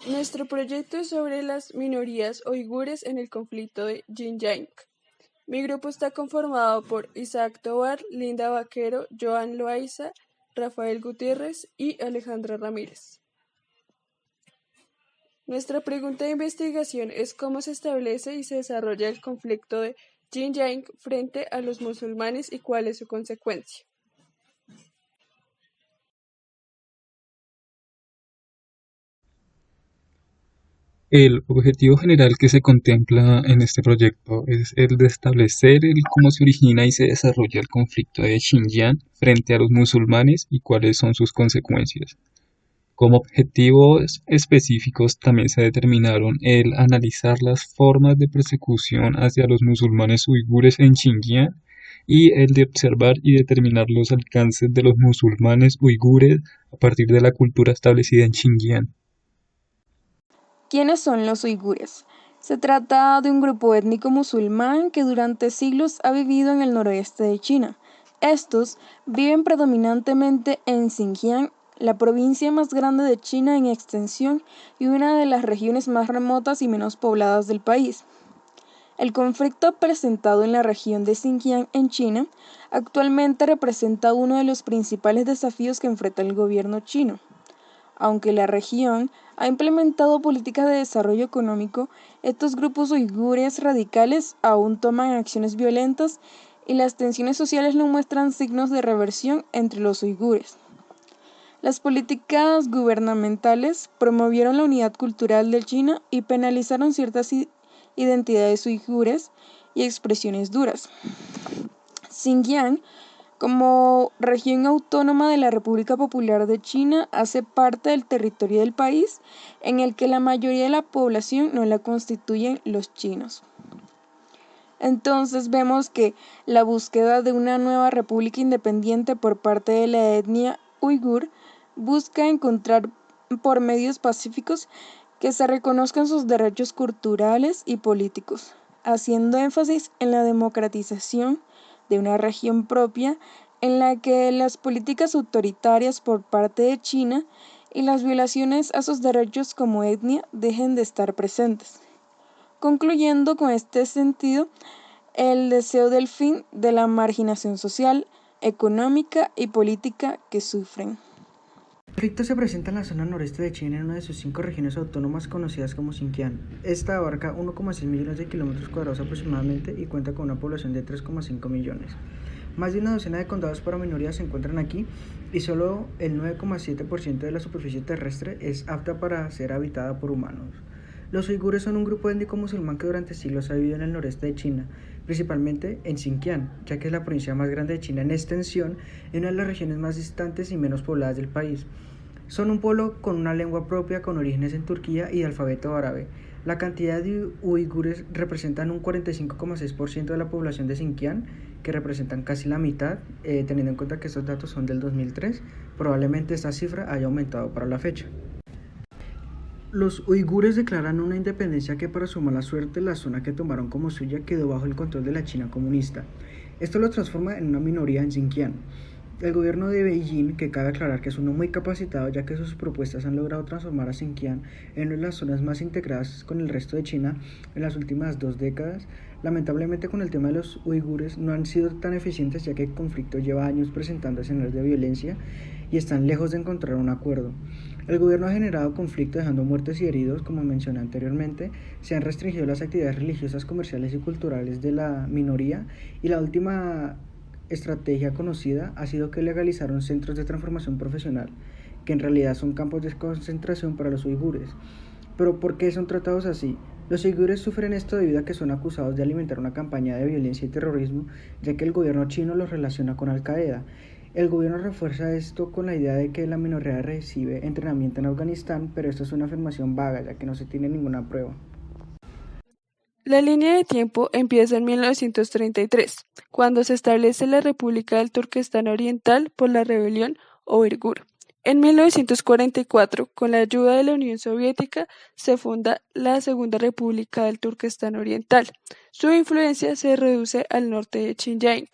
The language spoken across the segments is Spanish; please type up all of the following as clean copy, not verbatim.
Nuestro proyecto es sobre las minorías uigures en el conflicto de Xinjiang. Mi grupo está conformado por Isaac Tovar, Linda Vaquero, Joan Loaiza, Rafael Gutiérrez y Alejandra Ramírez. Nuestra pregunta de investigación es cómo se establece y se desarrolla el conflicto de Xinjiang frente a los musulmanes y cuál es su consecuencia. El objetivo general que se contempla en este proyecto es el de establecer cómo se origina y se desarrolla el conflicto de Xinjiang frente a los musulmanes y cuáles son sus consecuencias. Como objetivos específicos también se determinaron el analizar las formas de persecución hacia los musulmanes uigures en Xinjiang y el de observar y determinar los alcances de los musulmanes uigures a partir de la cultura establecida en Xinjiang. ¿Quiénes son los uigures? Se trata de un grupo étnico musulmán que durante siglos ha vivido en el noroeste de China. Estos viven predominantemente en Xinjiang, la provincia más grande de China en extensión y una de las regiones más remotas y menos pobladas del país. El conflicto presentado en la región de Xinjiang en China actualmente representa uno de los principales desafíos que enfrenta el gobierno chino. Aunque la región ha implementado políticas de desarrollo económico, estos grupos uigures radicales aún toman acciones violentas y las tensiones sociales no muestran signos de reversión entre los uigures. Las políticas gubernamentales promovieron la unidad cultural de China y penalizaron ciertas identidades uigures y expresiones duras. Xinjiang, como región autónoma de la República Popular de China, hace parte del territorio del país en el que la mayoría de la población no la constituyen los chinos. Entonces vemos que la búsqueda de una nueva república independiente por parte de la etnia uigur busca encontrar por medios pacíficos que se reconozcan sus derechos culturales y políticos, haciendo énfasis en la democratización de una región propia en la que las políticas autoritarias por parte de China y las violaciones a sus derechos como etnia dejen de estar presentes. Concluyendo con este sentido, el deseo del fin de la marginación social, económica y política que sufren. El conflicto se presenta en la zona noreste de China en una de sus 5 regiones autónomas conocidas como Xinjiang. Esta abarca 1,6 millones de kilómetros cuadrados aproximadamente y cuenta con una población de 3,5 millones. Más de una docena de condados para minorías se encuentran aquí y solo el 9,7% de la superficie terrestre es apta para ser habitada por humanos. Los uigures son un grupo étnico musulmán que durante siglos ha vivido en el noreste de China, principalmente en Xinjiang, ya que es la provincia más grande de China en extensión y una de las regiones más distantes y menos pobladas del país. Son un pueblo con una lengua propia con orígenes en Turquía y de alfabeto árabe. La cantidad de uigures representan un 45,6% de la población de Xinjiang, que representan casi la mitad, teniendo en cuenta que estos datos son del 2003, probablemente esta cifra haya aumentado para la fecha. Los uigures declaran una independencia que para su mala suerte la zona que tomaron como suya quedó bajo el control de la China comunista. Esto lo transforma en una minoría en Xinjiang. El gobierno de Beijing, que cabe aclarar que es uno muy capacitado ya que sus propuestas han logrado transformar a Xinjiang en una de las zonas más integradas con el resto de China en las últimas 2 décadas, lamentablemente con el tema de los uigures no han sido tan eficientes ya que el conflicto lleva años presentando escenarios de violencia y están lejos de encontrar un acuerdo. El gobierno ha generado conflicto dejando muertes y heridos, como mencioné anteriormente, se han restringido las actividades religiosas, comerciales y culturales de la minoría y la última estrategia conocida ha sido que legalizaron centros de transformación profesional, que en realidad son campos de concentración para los uigures. Pero ¿por qué son tratados así? Los uigures sufren esto debido a que son acusados de alimentar una campaña de violencia y terrorismo, ya que el gobierno chino los relaciona con Al-Qaeda. El gobierno refuerza esto con la idea de que la minoría recibe entrenamiento en Afganistán, pero esto es una afirmación vaga, ya que no se tiene ninguna prueba. La línea de tiempo empieza en 1933, cuando se establece la República del Turquestán Oriental por la rebelión uigur. En 1944, con la ayuda de la Unión Soviética, se funda la Segunda República del Turquestán Oriental. Su influencia se reduce al norte de Xinjiang.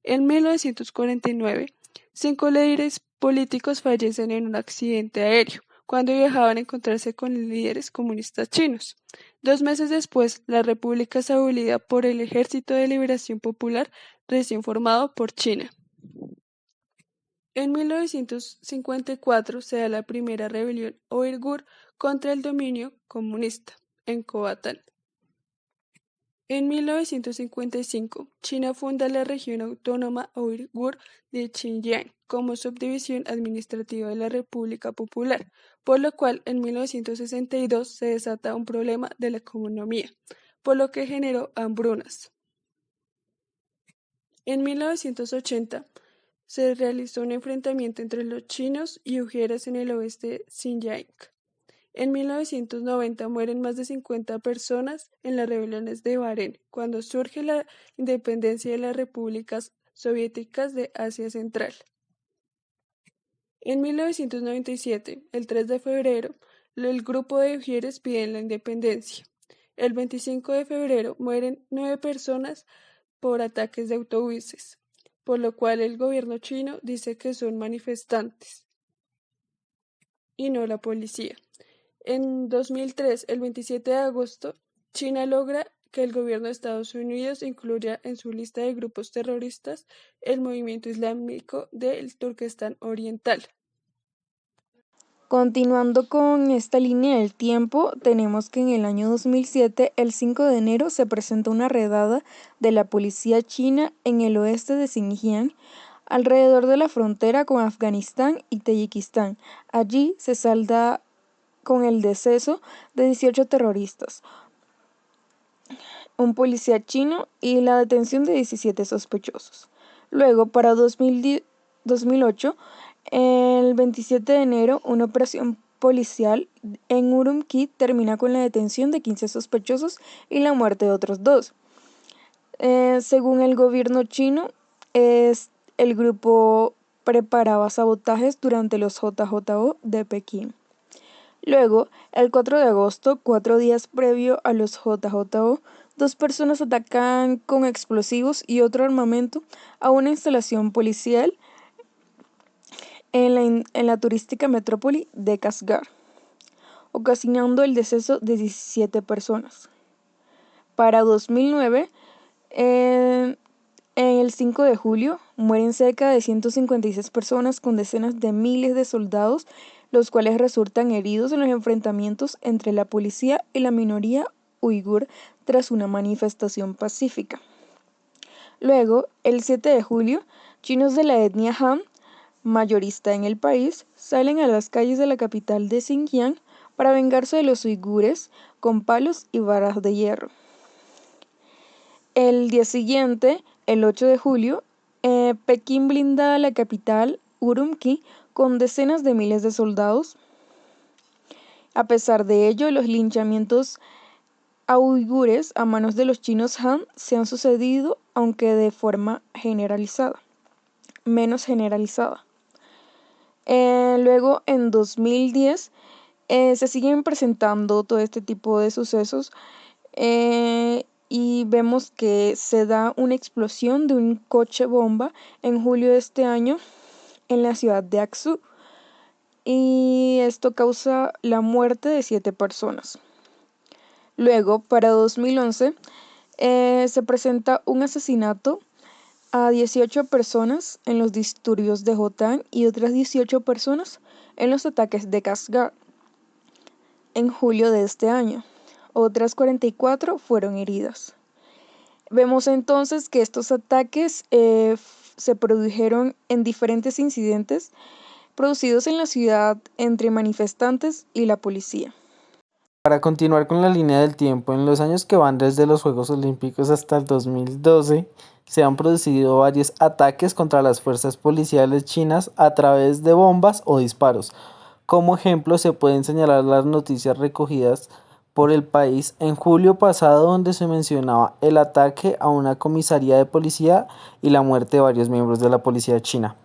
En 1949, 5 líderes políticos fallecen en un accidente aéreo, cuando viajaban a encontrarse con líderes comunistas chinos. 2 meses después, la república es abolida por el Ejército de Liberación Popular recién formado por China. En 1954 se da la primera rebelión uigur contra el dominio comunista, en Kobatán. En 1955, China funda la región autónoma uigur de Xinjiang como subdivisión administrativa de la República Popular, por lo cual en 1962 se desata un problema de la economía, por lo que generó hambrunas. En 1980 se realizó un enfrentamiento entre los chinos y uigures en el oeste de Xinjiang. En 1990 mueren más de 50 personas en las rebeliones de Bahrein, cuando surge la independencia de las repúblicas soviéticas de Asia Central. En 1997, el 3 de febrero, el grupo de uigures piden la independencia. El 25 de febrero mueren 9 personas por ataques de autobuses, por lo cual el gobierno chino dice que son manifestantes y no la policía. En 2003, el 27 de agosto, China logra que el gobierno de Estados Unidos incluya en su lista de grupos terroristas el movimiento islámico del Turquestán Oriental. Continuando con esta línea del tiempo, tenemos que en el año 2007, el 5 de enero, se presenta una redada de la policía china en el oeste de Xinjiang, alrededor de la frontera con Afganistán y Tayikistán. Allí se salda con el deceso de 18 terroristas, un policía chino y la detención de 17 sospechosos. Luego, para 2008, el 27 de enero, una operación policial en Urumqi termina con la detención de 15 sospechosos y la muerte de otros 2. Según el gobierno chino, el grupo preparaba sabotajes durante los JJO de Pekín. Luego, el 4 de agosto, 4 días previo a los JJO, 2 personas atacan con explosivos y otro armamento a una instalación policial en la turística metrópoli de Kashgar, ocasionando el deceso de 17 personas. Para 2009, en el 5 de julio, mueren cerca de 156 personas con decenas de miles de soldados, los cuales resultan heridos en los enfrentamientos entre la policía y la minoría uigur tras una manifestación pacífica. Luego, el 7 de julio, chinos de la etnia Han, mayorista en el país, salen a las calles de la capital de Xinjiang para vengarse de los uigures con palos y varas de hierro. El día siguiente, el 8 de julio, Pekín blinda la capital, Urumqi, con decenas de miles de soldados. A pesar de ello, los linchamientos a uigures a manos de los chinos Han se han sucedido, aunque de forma menos generalizada. Luego, en 2010, se siguen presentando todo este tipo de sucesos y vemos que se da una explosión de un coche bomba en julio de este año en la ciudad de Aksu, y esto causa la muerte de 7 personas. Luego, para 2011, se presenta un asesinato a 18 personas en los disturbios de Jotán y otras 18 personas en los ataques de Kashgar. En julio de este año, otras 44 fueron heridas. Vemos entonces que estos ataques se produjeron en diferentes incidentes producidos en la ciudad entre manifestantes y la policía. Para continuar con la línea del tiempo, en los años que van desde los Juegos Olímpicos hasta el 2012, se han producido varios ataques contra las fuerzas policiales chinas a través de bombas o disparos. Como ejemplo, se pueden señalar las noticias recogidas por El País en julio pasado, donde se mencionaba el ataque a una comisaría de policía y la muerte de varios miembros de la policía china.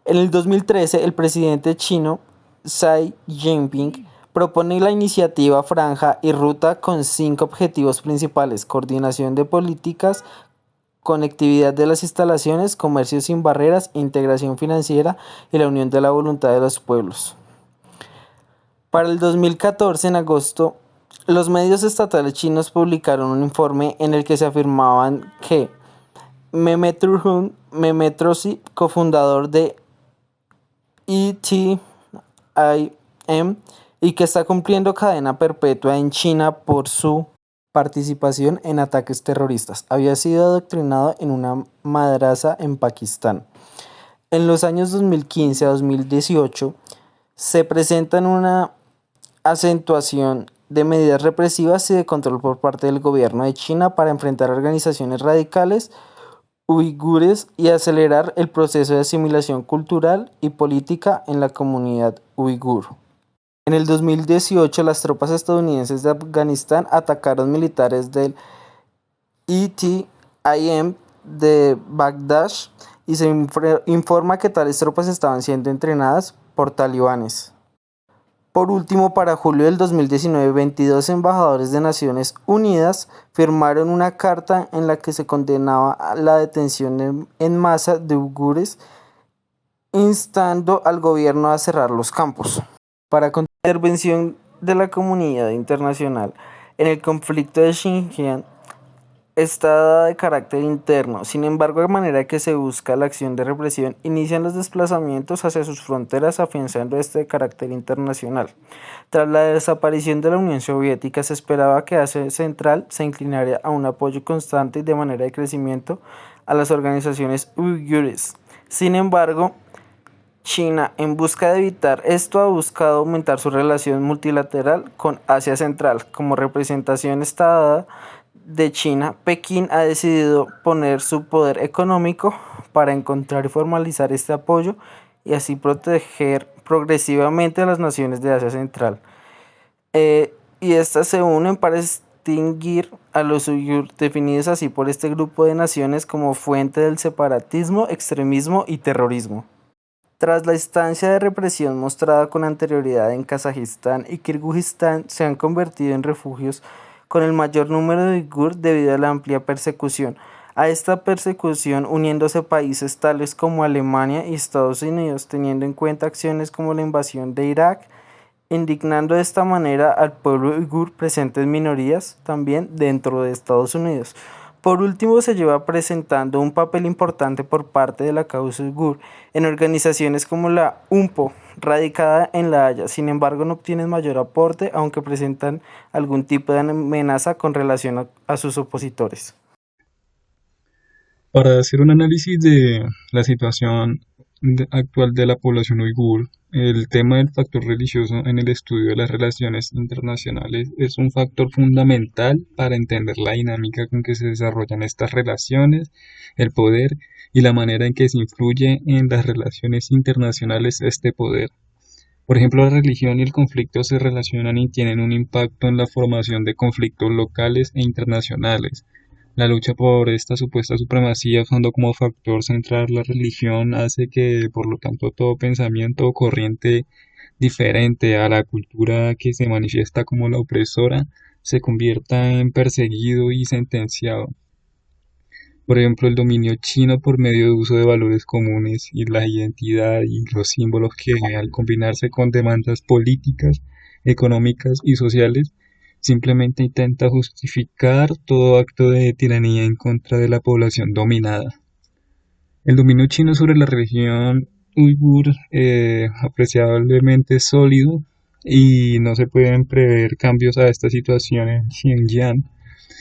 En el 2013, el presidente chino, Xi Jinping, propone la iniciativa Franja y Ruta con 5 objetivos principales: coordinación de políticas, conectividad de las instalaciones, comercio sin barreras, integración financiera y la unión de la voluntad de los pueblos. Para el 2014, en agosto, los medios estatales chinos publicaron un informe en el que se afirmaban que Mehmet Turhan, cofundador de ETIM, y que está cumpliendo cadena perpetua en China por su participación en ataques terroristas, había sido adoctrinado en una madrasa en Pakistán. En los años 2015 a 2018 se presentan una acentuación de medidas represivas y de control por parte del gobierno de China para enfrentar organizaciones radicales uigures y acelerar el proceso de asimilación cultural y política en la comunidad uigur. En el 2018, las tropas estadounidenses de Afganistán atacaron militares del ETIM de Bagdad y se informa que tales tropas estaban siendo entrenadas por talibanes. Por último, para julio del 2019, 22 embajadores de Naciones Unidas firmaron una carta en la que se condenaba la detención en masa de uigures, instando al gobierno a cerrar los campos. Para la intervención de la comunidad internacional en el conflicto de Xinjiang está dada de carácter interno. Sin embargo, de manera que se busca la acción de represión, inician los desplazamientos hacia sus fronteras, afianzando este de carácter internacional. Tras la desaparición de la Unión Soviética, se esperaba que Asia Central se inclinara a un apoyo constante y de manera de crecimiento a las organizaciones uigures. Sin embargo, China, en busca de evitar esto, ha buscado aumentar su relación multilateral con Asia Central. Como representación estadada de China, Pekín ha decidido poner su poder económico para encontrar y formalizar este apoyo y así proteger progresivamente a las naciones de Asia Central. Y estas se unen para extinguir a los uigur, definidos así por este grupo de naciones como fuente del separatismo, extremismo y terrorismo. Tras la instancia de represión mostrada con anterioridad en Kazajistán y Kirguistán, se han convertido en refugios con el mayor número de uigur debido a la amplia persecución. A esta persecución uniéndose países tales como Alemania y Estados Unidos, teniendo en cuenta acciones como la invasión de Irak, indignando de esta manera al pueblo uigur presente en minorías también dentro de Estados Unidos. Por último, se lleva presentando un papel importante por parte de la causa uigur en organizaciones como la UNPO, radicada en La Haya. Sin embargo, no obtienen mayor aporte, aunque presentan algún tipo de amenaza con relación a sus opositores. Para hacer un análisis de la situación actual de la población uigur, el tema del factor religioso en el estudio de las relaciones internacionales es un factor fundamental para entender la dinámica con que se desarrollan estas relaciones, el poder y la manera en que se influye en las relaciones internacionales este poder. Por ejemplo, la religión y el conflicto se relacionan y tienen un impacto en la formación de conflictos locales e internacionales. La lucha por esta supuesta supremacía, usando como factor central la religión, hace que, por lo tanto, todo pensamiento o corriente diferente a la cultura que se manifiesta como la opresora se convierta en perseguido y sentenciado. Por ejemplo, el dominio chino por medio de uso de valores comunes y la identidad y los símbolos que, al combinarse con demandas políticas, económicas y sociales, simplemente intenta justificar todo acto de tiranía en contra de la población dominada. El dominio chino sobre la región uigur apreciablemente sólido y no se pueden prever cambios a esta situación en Xinjiang.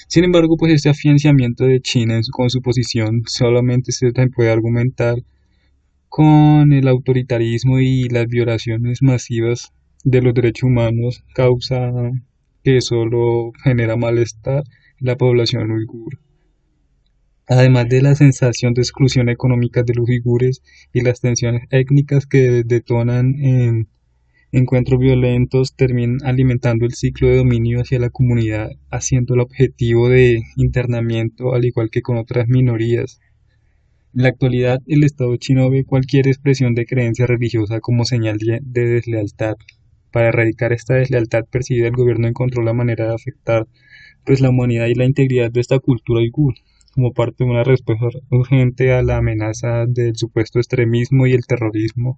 Sin embargo, pues este afianzamiento de China con su posición solamente se puede argumentar con el autoritarismo y las violaciones masivas de los derechos humanos, causa que solo genera malestar en la población uigur. Además de la sensación de exclusión económica de los uigures y las tensiones étnicas que detonan en encuentros violentos, terminan alimentando el ciclo de dominio hacia la comunidad, haciendo el objetivo de internamiento al igual que con otras minorías. En la actualidad, el Estado chino ve cualquier expresión de creencia religiosa como señal de deslealtad. Para erradicar esta deslealtad percibida, el gobierno encontró la manera de afectar pues, la humanidad y la integridad de esta cultura uigur, como parte de una respuesta urgente a la amenaza del supuesto extremismo y el terrorismo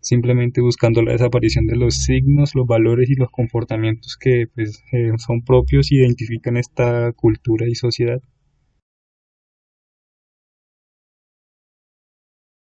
simplemente buscando la desaparición de los signos, los valores y los comportamientos que pues, son propios y identifican esta cultura y sociedad.